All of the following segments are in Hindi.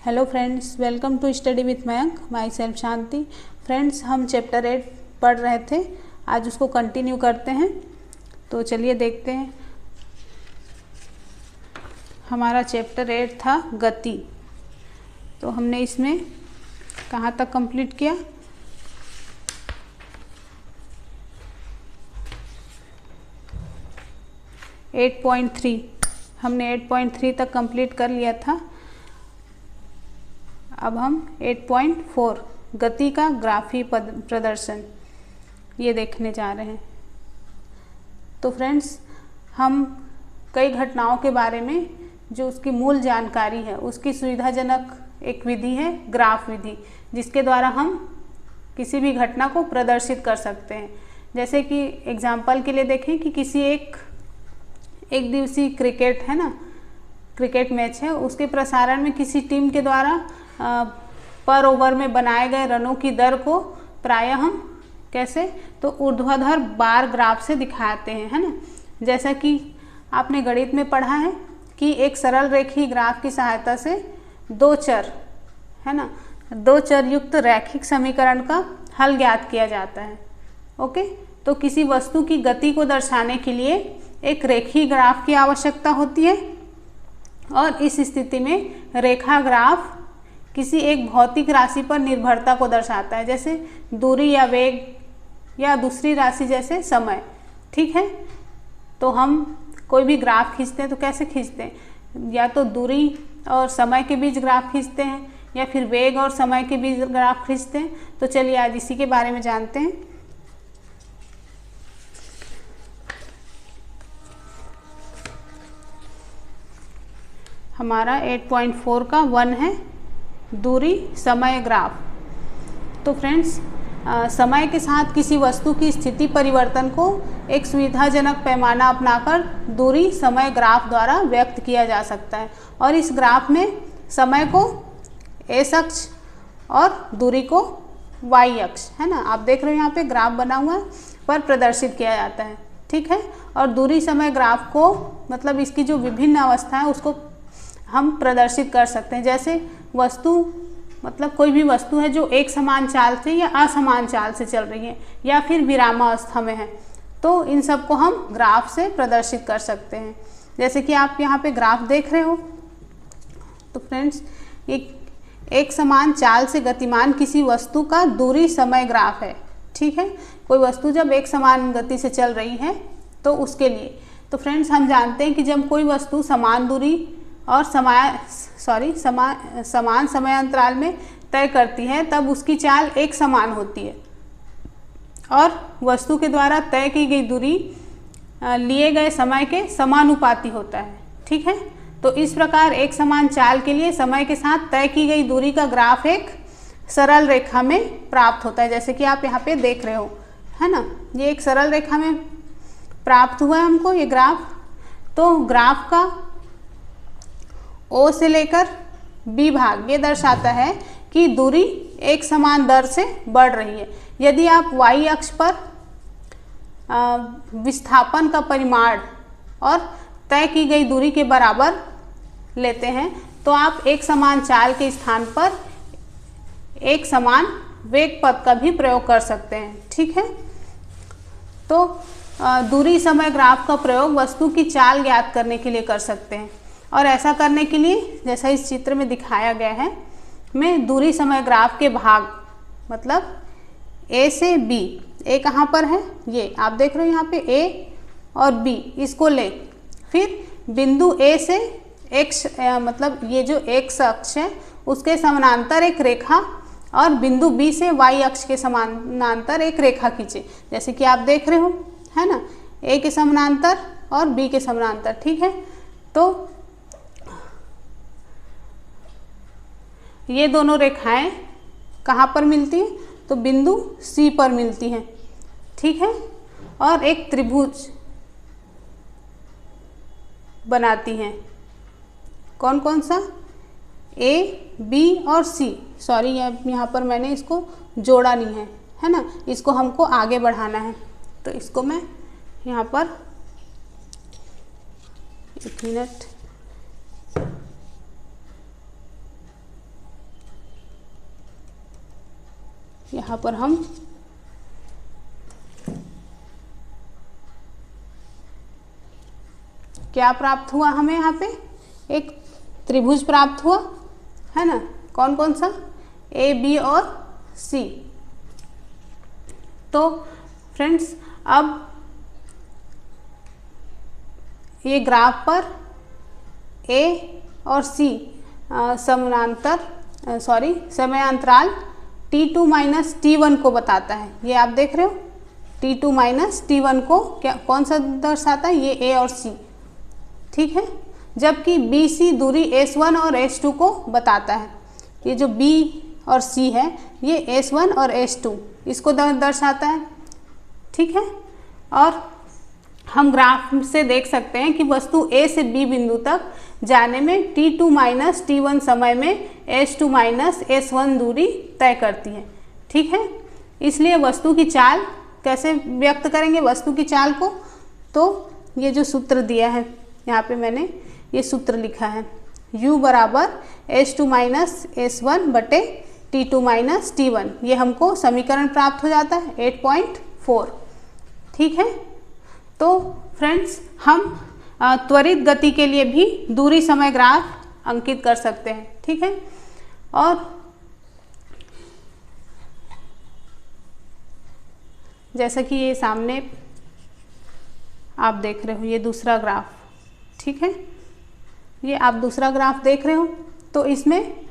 Hello friends, welcome to study with Mayank. Myself Shanti. Friends, हम चैप्टर 8 पढ़ रहे थे, आज उसको कंटिन्यू करते हैं। तो चलिए देखते हैं। हमारा चैप्टर 8 था गति। तो हमने इसमें कहाँ तक कंप्लीट किया? हमने 8.3 तक कंप्लीट कर लिया था। अब हम 8.4 गति का ग्राफी प्रदर्शन ये देखने जा रहे हैं। तो फ्रेंड्स, हम कई घटनाओं के बारे में जो उसकी मूल जानकारी है उसकी सुविधाजनक एक विधि है ग्राफ विधि, जिसके द्वारा हम किसी भी घटना को प्रदर्शित कर सकते हैं। जैसे कि एग्जाम्पल के लिए देखें कि किसी एक दिवसीय क्रिकेट है ना, क्रिकेट मैच है, उसके प्रसारण में किसी टीम के द्वारा पर ओवर में बनाए गए रनों की दर को प्रायः हम कैसे तो ऊर्ध्वाधर बार ग्राफ से दिखाते हैं, है ना। जैसा कि आपने गणित में पढ़ा है कि एक सरल रेखीय ग्राफ की सहायता से दो चर युक्त रैखिक समीकरण का हल ज्ञात किया जाता है। ओके, तो किसी वस्तु की गति को दर्शाने के लिए एक रेखीय ग्राफ की आवश्यकता होती है, और इस स्थिति में रेखा ग्राफ किसी एक भौतिक राशि पर निर्भरता को दर्शाता है, जैसे दूरी या वेग या दूसरी राशि जैसे समय। ठीक है, तो हम कोई भी ग्राफ खींचते हैं तो कैसे खींचते हैं? या तो दूरी और समय के बीच ग्राफ खींचते हैं, या फिर वेग और समय के बीच ग्राफ खींचते हैं। तो चलिए आज इसी के बारे में जानते हैं। हमारा 8.4 का 1 है दूरी समय ग्राफ। तो फ्रेंड्स, समय के साथ किसी वस्तु की स्थिति परिवर्तन को एक सुविधाजनक पैमाना अपनाकर दूरी समय ग्राफ द्वारा व्यक्त किया जा सकता है। और इस ग्राफ में समय को एक्स अक्ष और दूरी को वाई अक्ष, है ना, आप देख रहे हो यहाँ पे ग्राफ बना हुआ है, पर प्रदर्शित किया जाता है। ठीक है, और दूरी समय ग्राफ को मतलब इसकी जो विभिन्न अवस्था है उसको हम प्रदर्शित कर सकते हैं। जैसे वस्तु मतलब कोई भी वस्तु है जो एक समान चाल से या असमान चाल से चल रही है, या फिर विरामावस्था में है, तो इन सब को हम ग्राफ से प्रदर्शित कर सकते हैं। जैसे कि आप यहाँ पे ग्राफ देख रहे हो। तो फ्रेंड्स, एक समान चाल से गतिमान किसी वस्तु का दूरी समय ग्राफ है। ठीक है, कोई वस्तु जब एक समान गति से चल रही है तो उसके लिए तो फ्रेंड्स, हम जानते हैं कि जब कोई वस्तु समान दूरी और समान समय अंतराल में तय करती है तब उसकी चाल एक समान होती है, और वस्तु के द्वारा तय की गई दूरी लिए गए समय के समानुपाती होता है। ठीक है, तो इस प्रकार एक समान चाल के लिए समय के साथ तय की गई दूरी का ग्राफ एक सरल रेखा में प्राप्त होता है, जैसे कि आप यहाँ पे देख रहे हो, है ना। ये एक सरल रेखा में प्राप्त हुआ है हमको ये ग्राफ। तो ग्राफ का O से लेकर B भाग ये दर्शाता है कि दूरी एक समान दर से बढ़ रही है। यदि आप Y अक्ष पर विस्थापन का परिमाण और तय की गई दूरी के बराबर लेते हैं तो आप एक समान चाल के स्थान पर एक समान वेग पथ का भी प्रयोग कर सकते हैं। ठीक है, तो दूरी समय ग्राफ का प्रयोग वस्तु की चाल ज्ञात करने के लिए कर सकते हैं। और ऐसा करने के लिए जैसा इस चित्र में दिखाया गया है, मैं दूरी समय ग्राफ के भाग मतलब A से B, A कहाँ पर है ये आप देख रहे हो यहाँ पे A और B, इसको ले फिर बिंदु A से X मतलब ये जो X अक्ष है उसके समानांतर एक रेखा और बिंदु B से Y अक्ष के समानांतर एक रेखा खींचे, जैसे कि आप देख रहे हो, है ना, A के समानांतर और B के समानांतर। ठीक है, तो ये दोनों रेखाएं कहाँ पर मिलती हैं? तो बिंदु C पर मिलती हैं। ठीक है, और एक त्रिभुज बनाती हैं। कौन कौन सा? A, B और C। सॉरी, यहाँ पर मैंने इसको जोड़ा नहीं है ना, इसको हमको आगे बढ़ाना है। तो इसको मैं यहाँ पर एक मिनट यहाँ पर हम क्या प्राप्त हुआ, हमें यहाँ पे एक त्रिभुज प्राप्त हुआ है ना। कौन कौन सा, ए बी और सी। तो फ्रेंड्स अब ये ग्राफ पर ए और सी समयांतराल t2 माइनस t1 को बताता है। ये आप देख रहे हो t2 माइनस t1 को क्या कौन सा दर्शाता है, ये a और c, ठीक है। जबकि BC दूरी S1 और S2 को बताता है। ये जो B और C है ये S1 और S2 इसको दर्शाता है, ठीक है। और हम ग्राफ से देख सकते हैं कि वस्तु A से B बिंदु तक जाने में t2 माइनस t1 समय में S2 माइनस S1 दूरी तय करती है, ठीक है। इसलिए वस्तु की चाल कैसे व्यक्त करेंगे, वस्तु की चाल को, तो ये जो सूत्र दिया है यहाँ पे मैंने ये सूत्र लिखा है, u बराबर S2 माइनस S1 बटे t2 माइनस t1। ये हमको समीकरण प्राप्त हो जाता है 8.4, ठीक है। तो फ्रेंड्स हम त्वरित गति के लिए भी दूरी समय ग्राफ अंकित कर सकते हैं, ठीक है। और जैसा कि ये सामने आप देख रहे हो ये दूसरा ग्राफ, ठीक है। ये आप दूसरा ग्राफ देख रहे हो, तो इसमें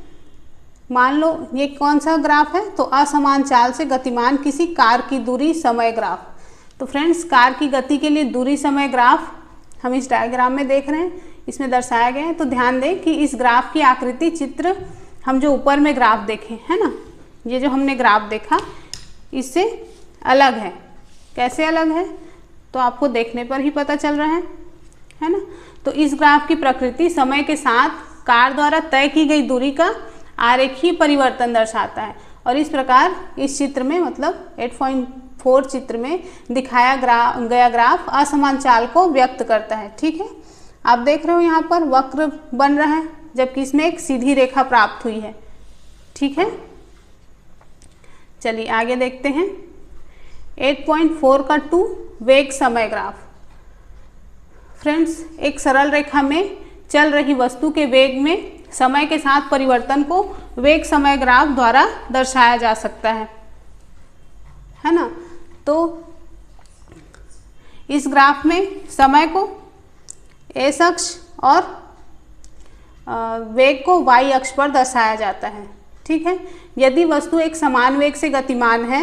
मान लो ये कौन सा ग्राफ है, तो असमान चाल से गतिमान किसी कार की दूरी समय ग्राफ। तो फ्रेंड्स कार की गति के लिए दूरी समय ग्राफ हम इस डायग्राम में देख रहे हैं, इसमें दर्शाया गया है। तो ध्यान दें कि इस ग्राफ की आकृति चित्र हम जो ऊपर में ग्राफ देखे है ना, ये जो हमने ग्राफ देखा इससे अलग है। कैसे अलग है, तो आपको देखने पर ही पता चल रहा है ना। तो इस ग्राफ की प्रकृति समय के साथ कार द्वारा तय की गई दूरी का आरेखीय परिवर्तन दर्शाता है। और इस प्रकार इस चित्र में मतलब 8.4 चित्र में दिखाया गया ग्राफ असमान चाल को व्यक्त करता है, ठीक है। आप देख रहे हो यहाँ पर वक्र बन रहा है, जबकि इसमें एक सीधी रेखा प्राप्त हुई है, ठीक है। चलिए आगे देखते हैं 8.4 का 2 वेग समय ग्राफ। फ्रेंड्स एक सरल रेखा में चल रही वस्तु के वेग में समय के साथ परिवर्तन को वेग समय ग्राफ द्वारा दर्शाया जा सकता है ना। तो इस ग्राफ में समय को x अक्ष और वेग को y अक्ष पर दर्शाया जाता है, ठीक है। यदि वस्तु एक समान वेग से गतिमान है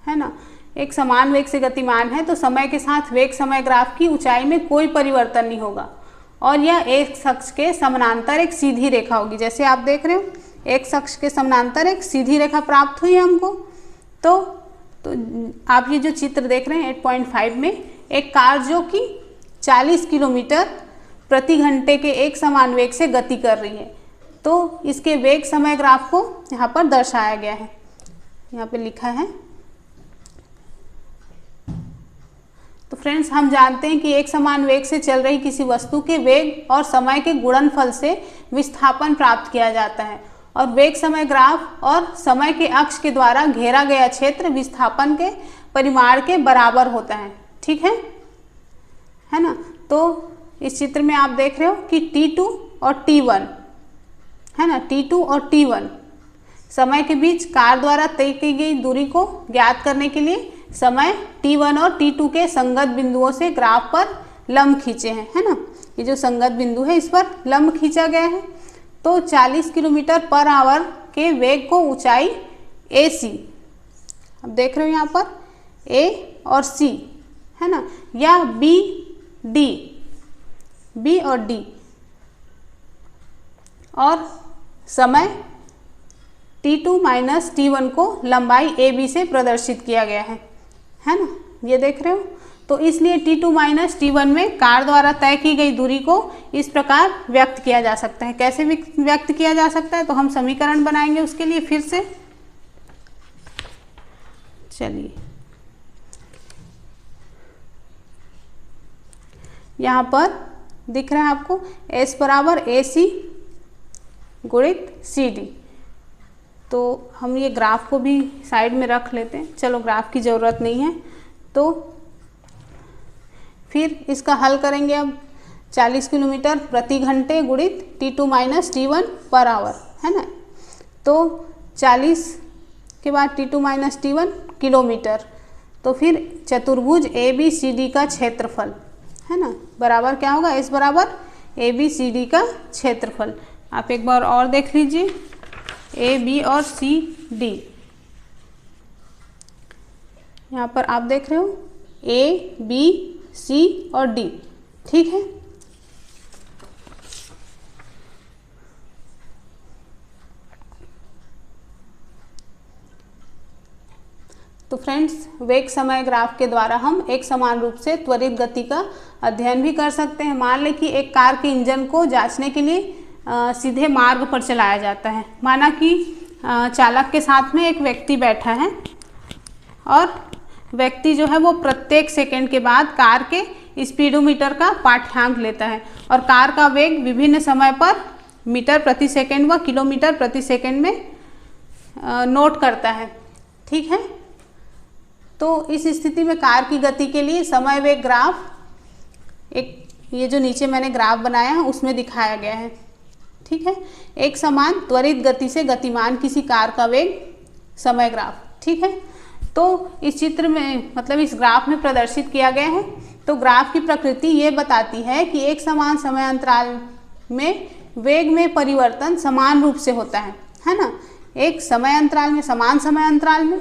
ना, एक समान वेग से गतिमान है, तो समय के साथ वेग समय ग्राफ की ऊंचाई में कोई परिवर्तन नहीं होगा और यह x अक्ष के समानांतर एक सीधी रेखा होगी। जैसे आप देख रहे हो x अक्ष के समानांतर एक सीधी रेखा प्राप्त हुई है हमको। तो आप ये जो चित्र देख रहे हैं 8.5 में एक कार जो कि 40 किलोमीटर प्रति घंटे के एक समान वेग से गति कर रही है, तो इसके वेग समय ग्राफ को यहाँ पर दर्शाया गया है, यहाँ पे लिखा है। तो फ्रेंड्स हम जानते हैं कि एक समान वेग से चल रही किसी वस्तु के वेग और समय के गुणनफल से विस्थापन प्राप्त किया जाता है और वेग समय ग्राफ और समय के अक्ष के द्वारा घेरा गया क्षेत्र विस्थापन के परिमाण के बराबर होता है, ठीक है ना। तो इस चित्र में आप देख रहे हो कि T2 और T1 है ना, T2 और T1 समय के बीच कार द्वारा तय की गई दूरी को ज्ञात करने के लिए समय T1 और T2 के संगत बिंदुओं से ग्राफ पर लंब खींचे हैं, है ना। ये जो संगत बिंदु है इस पर लंब खींचा गया है। तो 40 किलोमीटर पर आवर के वेग को ऊंचाई AC, अब देख रहे हो यहाँ पर A और C है ना, या B और D और समय T2 माइनस T1 को लंबाई AB से प्रदर्शित किया गया है ना, ये देख रहे हो। तो इसलिए T2 माइनस T1 में कार द्वारा तय की गई दूरी को इस प्रकार व्यक्त किया जा सकता है। कैसे व्यक्त किया जा सकता है, तो हम समीकरण बनाएंगे उसके लिए फिर से। चलिए यहाँ पर दिख रहा है आपको S बराबर AC गुणित CD तो हम ये ग्राफ को भी साइड में रख लेते हैं, चलो ग्राफ की ज़रूरत नहीं है। तो फिर इसका हल करेंगे अब। 40 किलोमीटर प्रति घंटे गुणित T2 minus T1 per hour, है ना। तो 40 के बाद T2 माइनस T1 किलोमीटर, तो फिर चतुर्भुज ABCD का क्षेत्रफल, है ना, बराबर क्या होगा, S बराबर ABCD का क्षेत्रफल। आप एक बार और देख लीजिए, AB और CD, यहाँ पर आप देख रहे हो ABC और D, ठीक है। तो फ्रेंड्स, वेग समय ग्राफ के द्वारा हम एक समान रूप से त्वरित गति का अध्ययन भी कर सकते हैं। मान लें कि एक कार के इंजन को जांचने के लिए सीधे मार्ग पर चलाया जाता है। माना कि चालक के साथ में एक व्यक्ति बैठा है और व्यक्ति जो है वो प्रत्येक सेकंड के बाद कार के स्पीडोमीटर का पाठ्यांक लेता है और कार का वेग विभिन्न समय पर मीटर प्रति सेकंड व किलोमीटर प्रति सेकंड में नोट करता है, ठीक है। तो इस स्थिति में कार की गति के लिए समय वेग ग्राफ, एक ये जो नीचे मैंने ग्राफ बनाया है उसमें दिखाया गया है, ठीक है। एक समान त्वरित गति से गतिमान किसी कार का वेग समय ग्राफ, ठीक है। तो इस चित्र में मतलब इस ग्राफ में प्रदर्शित किया गया है। तो ग्राफ की प्रकृति ये बताती है कि एक समान समय अंतराल में वेग में परिवर्तन समान रूप से होता है ना, एक समय अंतराल में, समान समय अंतराल में।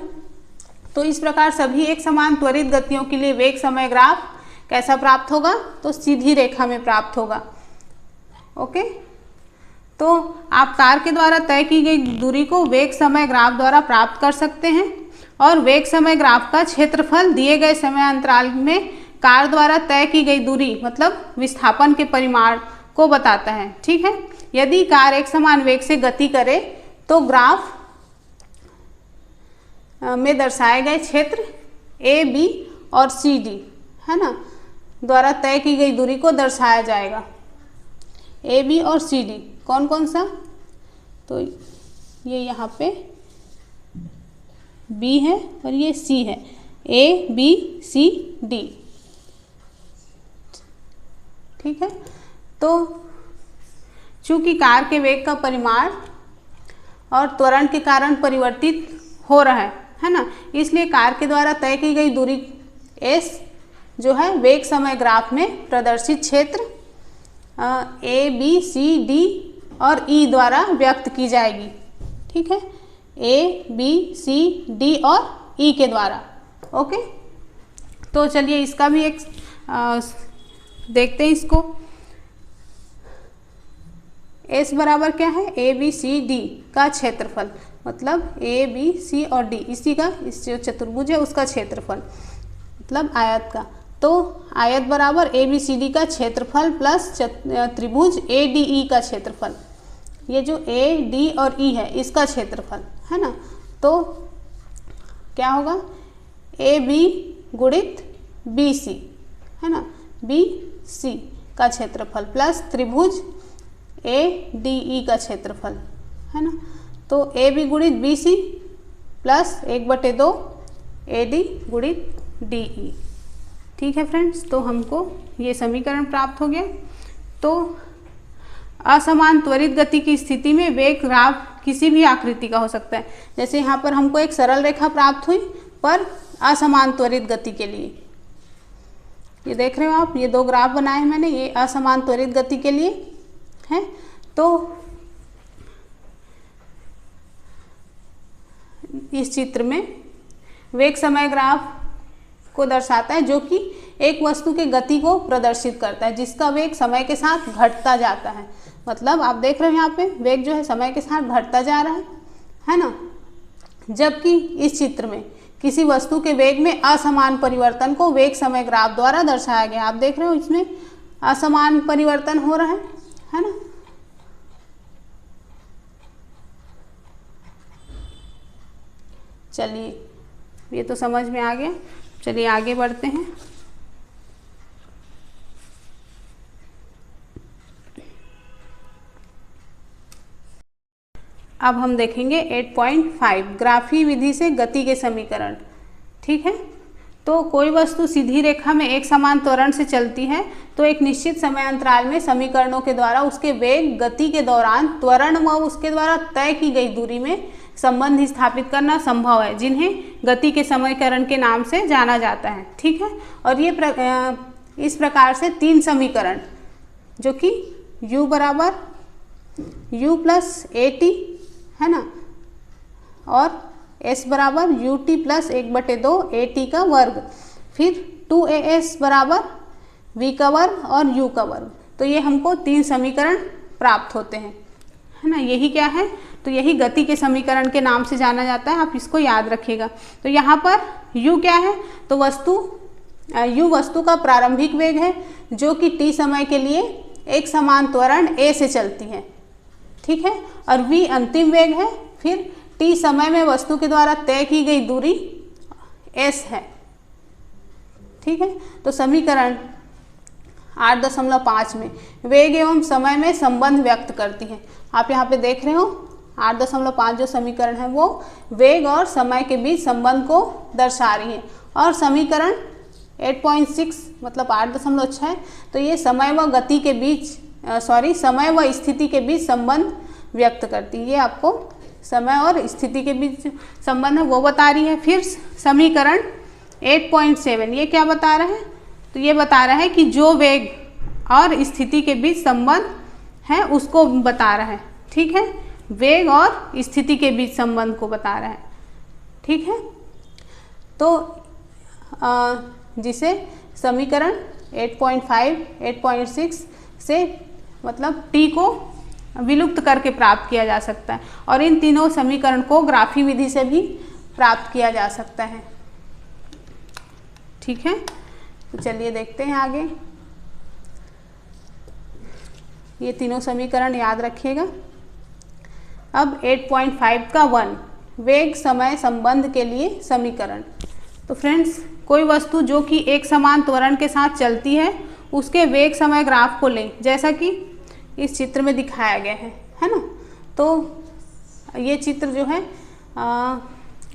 तो इस प्रकार सभी एक समान त्वरित गतियों के लिए वेग समय ग्राफ कैसा प्राप्त होगा, तो सीधी रेखा में प्राप्त होगा, ओके। तो आप कार के द्वारा तय की गई दूरी को वेग समय ग्राफ द्वारा प्राप्त कर सकते हैं और वेग समय ग्राफ का क्षेत्रफल दिए गए समय अंतराल में कार द्वारा तय की गई दूरी मतलब विस्थापन के परिमाण को बताता है, ठीक है। यदि कार एक समान वेग से गति करे तो ग्राफ में दर्शाए गए क्षेत्र A, B और CD, है ना, द्वारा तय की गई दूरी को दर्शाया जाएगा। A, B और CD कौन कौन सा, तो ये यहाँ पे B है और ये C है, A, B, C, D, ठीक है। तो चूंकि कार के वेग का परिमाण और त्वरण के कारण परिवर्तित हो रहा है ना, इसलिए कार के द्वारा तय की गई दूरी S जो है वेग समय ग्राफ में प्रदर्शित क्षेत्र A, B, C, D और E द्वारा व्यक्त की जाएगी, ठीक है। A, B, C, D और E के द्वारा, ओके। तो चलिए इसका भी एक देखते हैं इसको। S बराबर क्या है, A, B, C, D का क्षेत्रफल, मतलब A, B, C और D, इसी का, इस जो चतुर्भुज है उसका क्षेत्रफल मतलब आयत का। तो आयत बराबर A, B, C, D का क्षेत्रफल प्लस त्रिभुज A, D, E का क्षेत्रफल, ये जो A, D और E है इसका क्षेत्रफल, है ना। तो क्या होगा, AB गुणित BC, है ना, BC का क्षेत्रफल प्लस त्रिभुज ADE का क्षेत्रफल, है ना। तो AB गुणित BC प्लस 1/2 AD गुणित DE, ठीक है फ्रेंड्स। तो हमको ये समीकरण प्राप्त हो गया। तो असमान त्वरित गति की स्थिति में वेग ग्राफ किसी भी आकृति का हो सकता है। जैसे यहाँ पर हमको एक सरल रेखा प्राप्त हुई पर असमान त्वरित गति के लिए, ये देख रहे हो आप, ये दो ग्राफ बनाए हैं मैंने, ये असमान त्वरित गति के लिए है। तो इस चित्र में वेग समय ग्राफ को दर्शाता है जो कि एक वस्तु के गति को प्रदर्शित करता है जिसका वेग समय के साथ घटता जाता है। मतलब आप देख रहे हो यहाँ पे वेग जो है समय के साथ घटता जा रहा है ना। जबकि इस चित्र में किसी वस्तु के वेग में असमान परिवर्तन को वेग समय ग्राफ द्वारा दर्शाया गया। आप देख रहे हो इसमें असमान परिवर्तन हो रहा है ना। चलिए ये तो समझ में आ गया, चलिए आगे बढ़ते हैं। अब हम देखेंगे 8.5 ग्राफी विधि से गति के समीकरण। ठीक है, तो कोई वस्तु सीधी रेखा में एक समान त्वरण से चलती है तो एक निश्चित समय अंतराल में समीकरणों के द्वारा उसके वेग, गति के दौरान त्वरण व उसके द्वारा तय की गई दूरी में संबंध स्थापित करना संभव है, जिन्हें गति के समीकरण के नाम से जाना जाता है। ठीक है, और ये इस प्रकार से 3 समीकरण जो कि u बराबर u प्लस AT है ना, और s बराबर ut प्लस 1/2 AT का वर्ग, फिर 2as बराबर v का वर्ग और u का वर्ग। तो ये हमको 3 समीकरण प्राप्त होते हैं, है ना। यही क्या है, तो यही गति के समीकरण के नाम से जाना जाता है, आप इसको याद रखिएगा। तो यहाँ पर u क्या है, तो u वस्तु का प्रारंभिक वेग है जो कि t समय के लिए एक समान त्वरण a से चलती है। ठीक है, और v अंतिम वेग है, फिर t समय में वस्तु के द्वारा तय की गई दूरी s है। ठीक है, तो समीकरण 8.5 में वेग एवं समय में संबंध व्यक्त करती है। आप यहाँ पे देख रहे हो 8.5 जो समीकरण है वो वेग और समय के बीच संबंध को दर्शा रही है, और समीकरण 8.6 मतलब 8.6 तो ये समय व गति के बीच समय व स्थिति के बीच संबंध व्यक्त करती है। ये आपको समय और स्थिति के बीच संबंध है वो बता रही है। फिर समीकरण 8.7 ये क्या बता रहा है, तो ये बता रहा है कि जो वेग और स्थिति के बीच संबंध है उसको बता रहा है। ठीक है, वेग और स्थिति के बीच संबंध को बता रहा है। ठीक है, तो जिसे समीकरण 8.5, 8.6 से मतलब t को विलुप्त करके प्राप्त किया जा सकता है, और इन तीनों समीकरण को ग्राफी विधि से भी प्राप्त किया जा सकता है। ठीक है, तो चलिए देखते हैं आगे। ये तीनों समीकरण याद रखिएगा। अब 8.5 का 1 वेग समय संबंध के लिए समीकरण। तो फ्रेंड्स, कोई वस्तु जो कि एक समान त्वरण के साथ चलती है उसके वेग समय ग्राफ को लें, जैसा कि इस चित्र में दिखाया गया है ना। तो ये चित्र जो है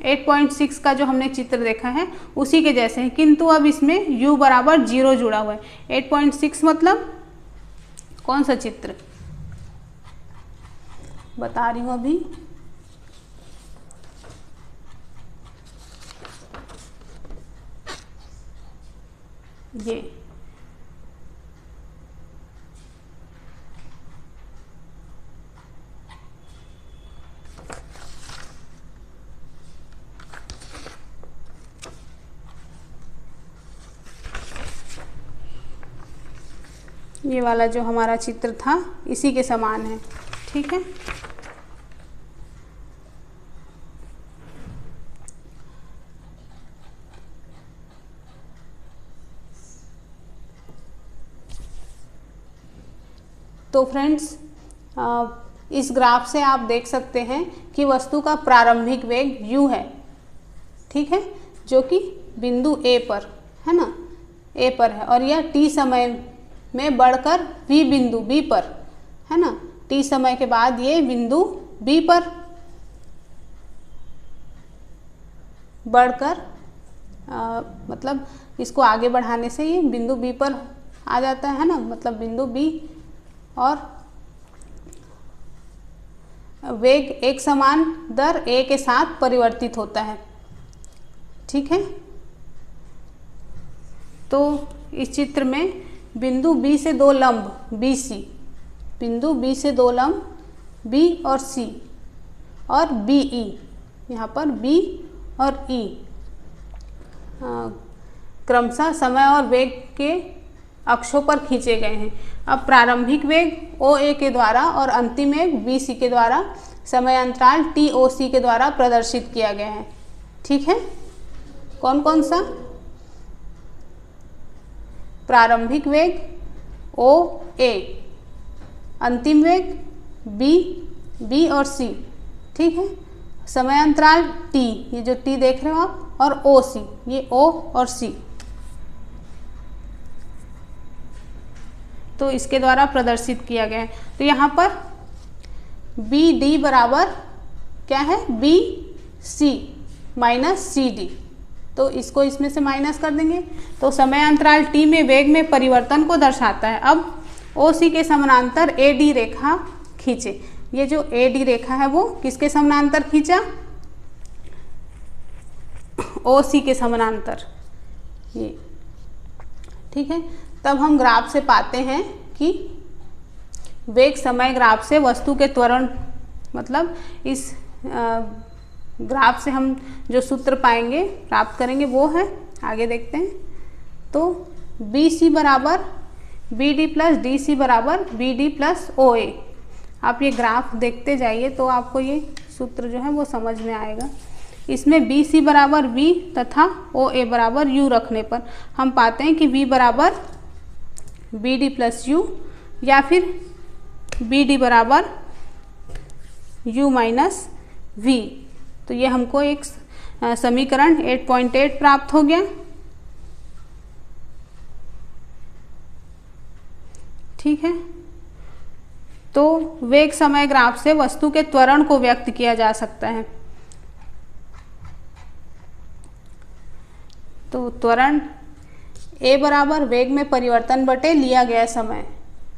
8.6 का जो हमने चित्र देखा है उसी के जैसे है, किंतु अब इसमें u बराबर 0 जुड़ा हुआ है। 8.6 मतलब कौन सा चित्र बता रही हूँ अभी, ये वाला जो हमारा चित्र था इसी के समान है। ठीक है, तो फ्रेंड्स इस ग्राफ से आप देख सकते हैं कि वस्तु का प्रारंभिक वेग u है। ठीक है, जो कि बिंदु A पर है ना, A पर है, और यह t समय में बढ़कर v बिंदु B पर है ना, t समय के बाद ये बिंदु B पर बढ़कर मतलब इसको आगे बढ़ाने से ये बिंदु B पर आ जाता है ना, मतलब बिंदु B, और वेग एक समान दर a के साथ परिवर्तित होता है। ठीक है, तो इस चित्र में बिंदु B से दो लंब BC, बिंदु B से दो लंब B और C और BE, यहाँ पर B और E क्रमशः समय और वेग के अक्षों पर खींचे गए हैं। अब प्रारंभिक वेग OA के द्वारा और अंतिम वेग BC के द्वारा समय अंतराल TOC के द्वारा प्रदर्शित किया गया है। ठीक है, कौन कौन सा, प्रारंभिक वेग OA, अंतिम वेग B और C। ठीक है, समय अंतराल T, ये जो T देख रहे हो आप, और OC, ये O और C, तो इसके द्वारा प्रदर्शित किया गया है। तो यहाँ पर BD बराबर क्या है, B C minus C D, तो इसको इसमें से माइनस कर देंगे। तो समय अंतराल टी में वेग में परिवर्तन को दर्शाता है। अब ओ सी के समानांतर ए डी रेखा खींचे। ये जो ए डी रेखा है वो किसके समानांतर खींचा, ओ सी के समानांतर, ये ठीक है। तब हम ग्राफ से पाते हैं कि वेग समय ग्राफ से वस्तु के त्वरण, मतलब इस ग्राफ से हम जो सूत्र पाएंगे, प्राप्त करेंगे, वो है, आगे देखते हैं। तो बी सी बराबर B D plus D C बराबर B D plus O A. आप ये ग्राफ देखते जाइए तो आपको ये सूत्र जो है वो समझ में आएगा। इसमें बी सी बराबर v तथा ओ ए बराबर u रखने पर हम पाते हैं कि v बराबर बी डी प्लस यू या फिर बी डी बराबर u माइनस v। तो ये हमको एक समीकरण 8.8 प्राप्त हो गया। ठीक है, तो वेग समय ग्राफ से वस्तु के त्वरण को व्यक्त किया जा सकता है। तो त्वरण a बराबर वेग में परिवर्तन बटे लिया गया समय।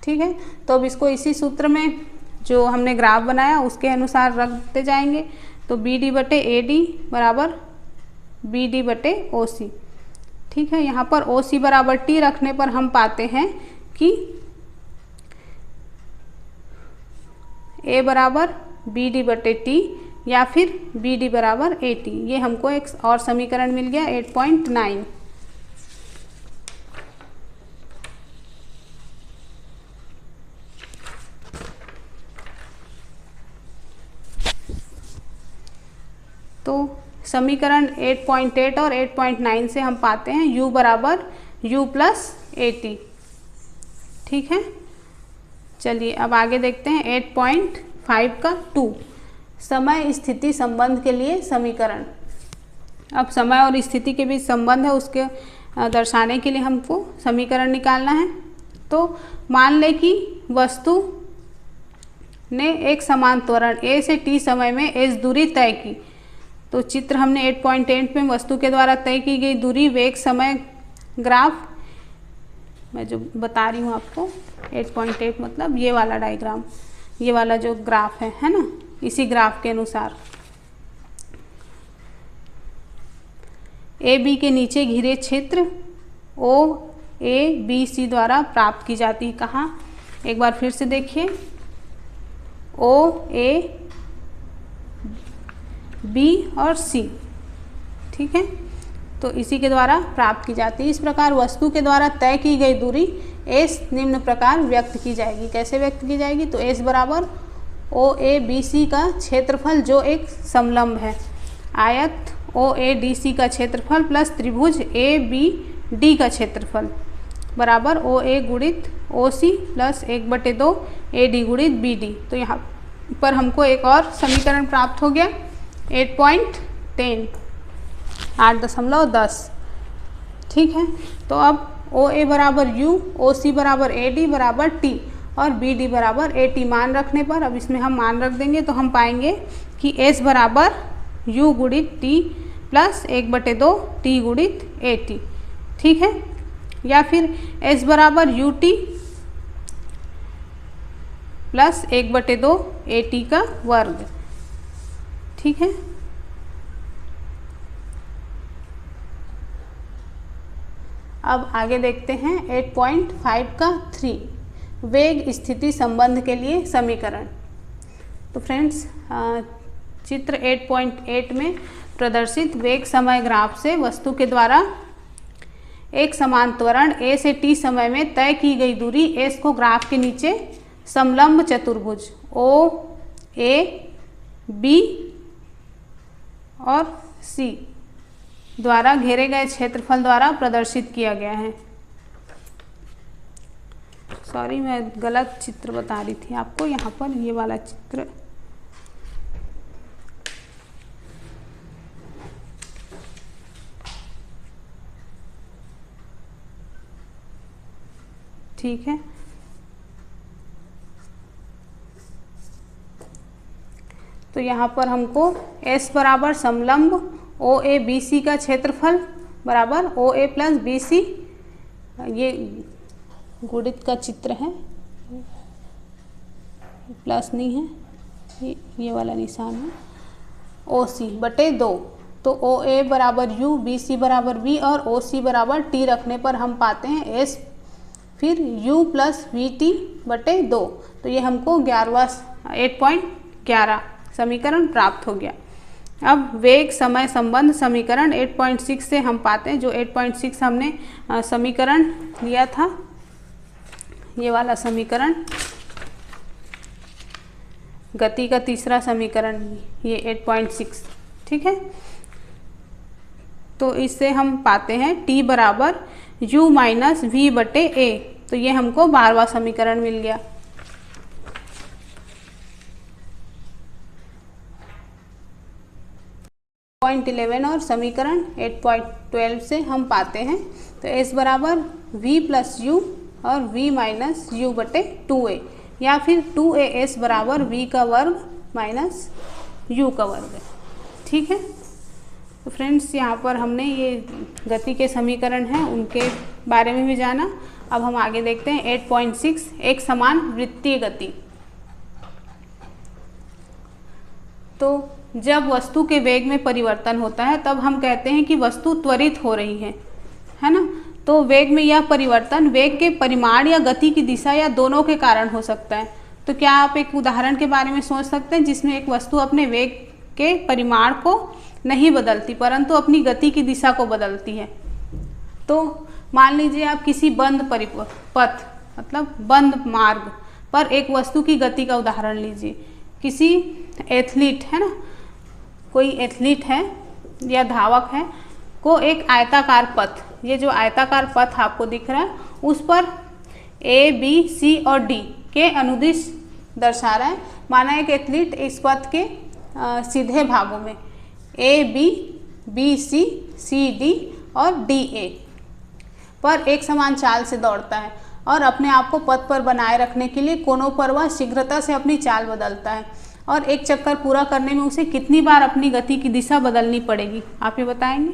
ठीक है, तो अब इसको इसी सूत्र में जो हमने ग्राफ बनाया उसके अनुसार रखते जाएंगे। तो बी डी बटे ए डी बराबर बी डी बटे ओ सी। ठीक है, यहाँ पर ओ सी बराबर टी रखने पर हम पाते हैं कि ए बराबर बी डी बटे टी या फिर बी डी बराबर ए टी। ये हमको एक और समीकरण मिल गया 8.9। तो समीकरण 8.8 और 8.9 से हम पाते हैं u बराबर u प्लस ए टी। ठीक है, चलिए अब आगे देखते हैं 8.5 का 2, समय स्थिति संबंध के लिए समीकरण। अब समय और स्थिति के बीच संबंध है, उसके दर्शाने के लिए हमको समीकरण निकालना है। तो मान लें कि वस्तु ने एक समान त्वरण a से t समय में s दूरी तय की। तो चित्र हमने 8.8 में वस्तु के द्वारा तय की गई दूरी वेग समय ग्राफ, मैं जो बता रही हूँ आपको 8.8 मतलब ये वाला डायग्राम, ये वाला जो ग्राफ है ना, इसी ग्राफ के अनुसार ए बी के नीचे घिरे क्षेत्र ओ ए बी सी द्वारा प्राप्त की जाती है। कहाँ, एक बार फिर से देखिए, ओ ए बी और सी। ठीक है, तो इसी के द्वारा प्राप्त की जाती है। इस प्रकार वस्तु के द्वारा तय की गई दूरी s निम्न प्रकार व्यक्त की जाएगी। कैसे व्यक्त की जाएगी, तो s बराबर ओ ए बी सी का क्षेत्रफल जो एक समलंब है, आयत ओ ए डी सी का क्षेत्रफल प्लस त्रिभुज ए बी डी का क्षेत्रफल बराबर ओ ए गुणित ओ सी प्लस 1/2 ए डी गुणित बी डी। तो यहाँ पर हमको एक और समीकरण प्राप्त हो गया 8.10, 8.10। ठीक है, तो अब ओ ए बराबर यू, ओ सी बराबर ए डी बराबर टी और बी डी बराबर ए टी मान रखने पर, अब इसमें हम मान रख देंगे तो हम पाएंगे कि एस बराबर यू गुणित टी प्लस 1/2 टी गुणित ए टी। ठीक है, या फिर एस बराबर U T plus 1/2 A T का वर्ग। ठीक है, अब आगे देखते हैं 8.5 का 3, वेग स्थिति संबंध के लिए समीकरण। तो फ्रेंड्स, चित्र 8.8 में प्रदर्शित वेग समय ग्राफ से वस्तु के द्वारा एक समान त्वरण a से t समय में तय की गई दूरी s को ग्राफ के नीचे समलंब चतुर्भुज o a b और c द्वारा घेरे गए क्षेत्रफल द्वारा प्रदर्शित किया गया है। सॉरी, मैं गलत चित्र बता रही थी आपको, यहाँ पर ये वाला चित्र। ठीक है, तो यहाँ पर हमको S बराबर समलंब OA BC का क्षेत्रफल बराबर OA प्लस BC, ये गुणित का चित्र है, प्लस नहीं है, ये वाला निशान है, OC बटे 2। तो OA बराबर U, BC बराबर V और OC बराबर T रखने पर हम पाते हैं S, फिर U प्लस VT बटे 2। तो ये हमको 8.11 समीकरण प्राप्त हो गया। अब वेग समय संबंध समीकरण 8.6 से हम पाते हैं, जो 8.6 हमने समीकरण लिया था, ये वाला समीकरण, गति का तीसरा समीकरण, ये 8.6, ठीक है। तो इससे हम पाते हैं T बराबर U माइनस V बटे A। तो ये हमको 12वां समीकरण मिल गया। पॉइंट 11 और समीकरण 8.12 से हम पाते हैं, तो S बराबर V प्लस U और V माइनस U बटे 2A, या फिर 2AS बराबर V का वर्ग माइनस U का वर्ग, ठीक है। तो फ्रेंड्स, यहाँ पर हमने ये गति के समीकरण हैं उनके बारे में भी जाना। अब हम आगे देखते हैं 8.6, एक समान वृत्तीय गति। तो जब वस्तु के वेग में परिवर्तन होता है तब हम कहते हैं कि वस्तु त्वरित हो रही है ना। तो वेग में यह परिवर्तन वेग के परिमाण या गति की दिशा या दोनों के कारण हो सकता है। तो क्या आप एक उदाहरण के बारे में सोच सकते हैं जिसमें एक वस्तु अपने वेग के परिमाण को नहीं बदलती परंतु अपनी गति की दिशा को बदलती है? तो मान लीजिए आप किसी बंद पथ मतलब बंद मार्ग पर एक वस्तु की गति का उदाहरण लीजिए। किसी एथलीट है ना, कोई एथलीट है या धावक है को एक आयताकार पथ, ये जो आयताकार पथ आपको दिख रहा है उस पर A, B, C और D के अनुदिश दर्शा रहा है। माना एक एथलीट इस पथ के सीधे भागों में A, B, B, C, C, D और D, A पर एक समान चाल से दौड़ता है और अपने आप को पथ पर बनाए रखने के लिए कोनों पर वह शीघ्रता से अपनी चाल बदलता है। और एक चक्कर पूरा करने में उसे कितनी बार अपनी गति की दिशा बदलनी पड़ेगी, आप ये बताएंगे?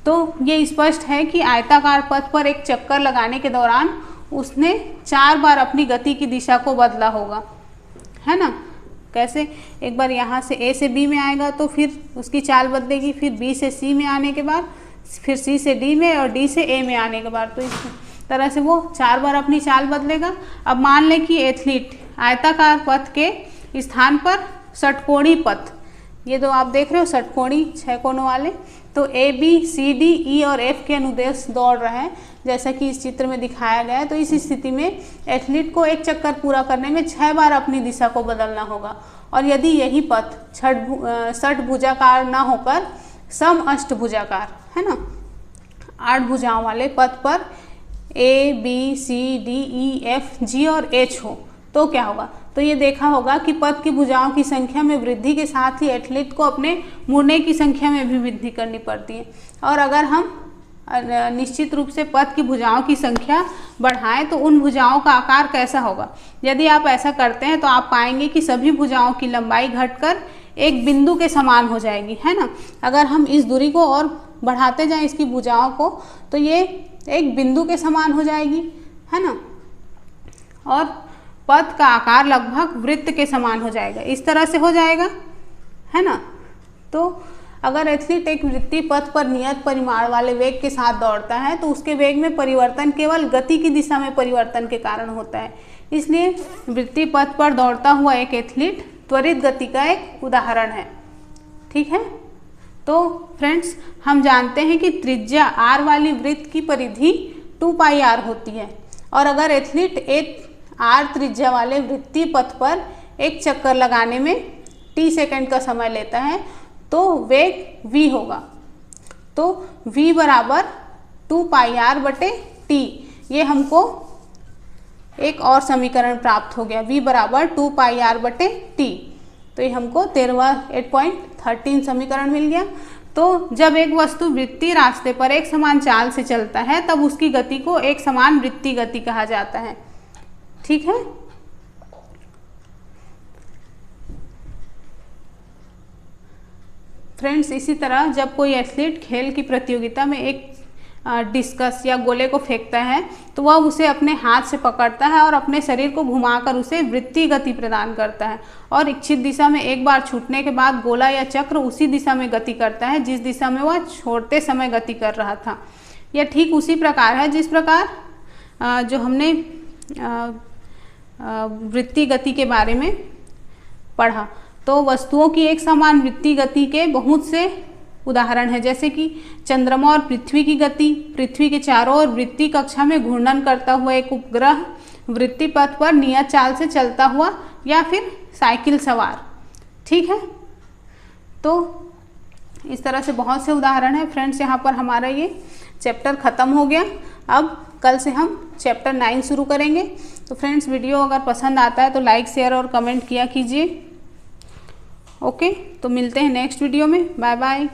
तो ये स्पष्ट है कि आयताकार पथ पर एक चक्कर लगाने के दौरान उसने 4 बार अपनी गति की दिशा को बदला होगा, है ना। कैसे? एक बार यहाँ से A से B में आएगा तो फिर उसकी चाल बदलेगी, फिर B से C में आने के बाद फिर C से D में और D से A में आने के बाद, तो इस तरह से वो 4 बार अपनी चाल बदलेगा। अब मान लें कि एथलीट आयताकार पथ के स्थान पर षटकोणी पथ, ये तो आप देख रहे हो षटकोणी 6 कोनों वाले, तो A, B, C, D, E और F के अनुदेश दौड़ रहे हैं जैसा कि इस चित्र में दिखाया गया है। तो इस स्थिति में एथलीट को एक चक्कर पूरा करने में 6 बार अपनी दिशा को बदलना होगा। और यदि यही पथ षटभुजाकार न होकर सम अष्टभुजाकार, है ना, 8 भुजाओं वाले पथ पर A, B, C, D, E, F, G और H हो तो क्या होगा? तो ये देखा होगा कि पथ की भुजाओं की संख्या में वृद्धि के साथ ही एथलीट को अपने मुड़ने की संख्या में भी वृद्धि करनी पड़ती है। और अगर हम निश्चित रूप से पथ की भुजाओं की संख्या बढ़ाएं तो उन भुजाओं का आकार कैसा होगा? यदि आप ऐसा करते हैं तो आप पाएंगे कि सभी भुजाओं की लंबाई घटकर एक बिंदु के समान हो जाएगी, है ना। अगर हम इस दूरी को और बढ़ाते जाएं इसकी भुजाओं को तो ये एक बिंदु के समान हो जाएगी, है ना। और पथ का आकार लगभग वृत्त के समान हो जाएगा, इस तरह से हो जाएगा, है ना। तो अगर एथलीट एक वृत्तीय पथ पर नियत परिमाण वाले वेग के साथ दौड़ता है तो उसके वेग में परिवर्तन केवल गति की दिशा में परिवर्तन के कारण होता है। इसलिए वृत्तीय पथ पर दौड़ता हुआ एक एथलीट त्वरित गति का एक उदाहरण है, ठीक है। तो फ्रेंड्स, हम जानते हैं कि त्रिज्या r वाली वृत्त की परिधि 2 पाई r होती है और अगर एथलीट एक r त्रिज्या वाले वृत्तीय पथ पर एक चक्कर लगाने में t सेकंड का समय लेता है तो वेग v होगा। तो v बराबर 2 पाई r बटे t, ये हमको एक और समीकरण प्राप्त हो गया, v बराबर 2 पाई r बटे t। तो ये हमको 8.13 समीकरण मिल गया। तो जब एक वस्तु वृत्तीय रास्ते पर एक समान चाल से चलता है तब उसकी गति को एक समान वृत्तीय गति कहा जाता है, ठीक है। फ्रेंड्स इसी तरह जब कोई एथलीट खेल की प्रतियोगिता में एक डिस्कस या गोले को फेंकता है तो वह उसे अपने हाथ से पकड़ता है और अपने शरीर को घुमाकर उसे वृत्तीय गति प्रदान करता है और इच्छित दिशा में एक बार छूटने के बाद गोला या चक्र उसी दिशा में गति करता है जिस दिशा में वह छोड़ते समय गति कर रहा था। यह ठीक उसी प्रकार है जिस प्रकार जो हमने वृत्तीय गति के बारे में पढ़ा। तो वस्तुओं की एक समान वृत्तीय गति के बहुत से उदाहरण है, जैसे कि चंद्रमा और पृथ्वी की गति, पृथ्वी के चारों ओर वृत्तीय कक्षा में घूर्णन करता हुआ एक उपग्रह, वृत्तीय पथ पर नियत चाल से चलता हुआ, या फिर साइकिल सवार। ठीक है, तो इस तरह से बहुत से उदाहरण हैं। फ्रेंड्स यहाँ पर हमारा ये चैप्टर ख़त्म हो गया। अब कल से हम चैप्टर 9 शुरू करेंगे। तो फ्रेंड्स वीडियो अगर पसंद आता है तो लाइक, शेयर और कमेंट किया कीजिए। ओके, तो मिलते हैं नेक्स्ट वीडियो में। Bye bye.